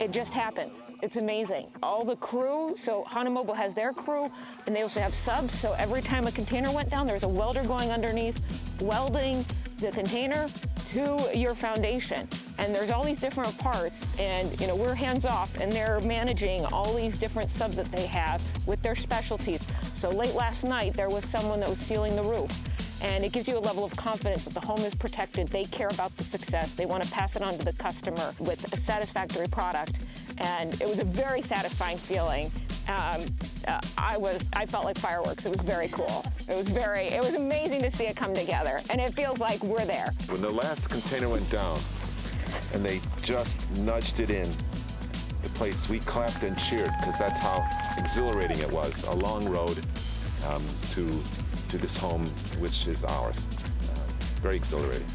It just happens. It's amazing. All the crew, so Honomobo has their crew, and they also have subs, so every time a container went down, there's a welder going underneath, welding the container to your foundation. And there's all these different parts, and we're hands-off, and they're managing all these different subs that they have with their specialties. So late last night, there was someone that was sealing the roof. And it gives you a level of confidence that the home is protected. They care about the success. They want to pass it on to the customer with a satisfactory product. And it was a very satisfying feeling. I felt like fireworks. It was very cool. It was amazing to see it come together. And it feels like we're there. When the last container went down and they just nudged it in, the place, we clapped and cheered because that's how exhilarating it was. A long road to this home, which is ours. Very exhilarating.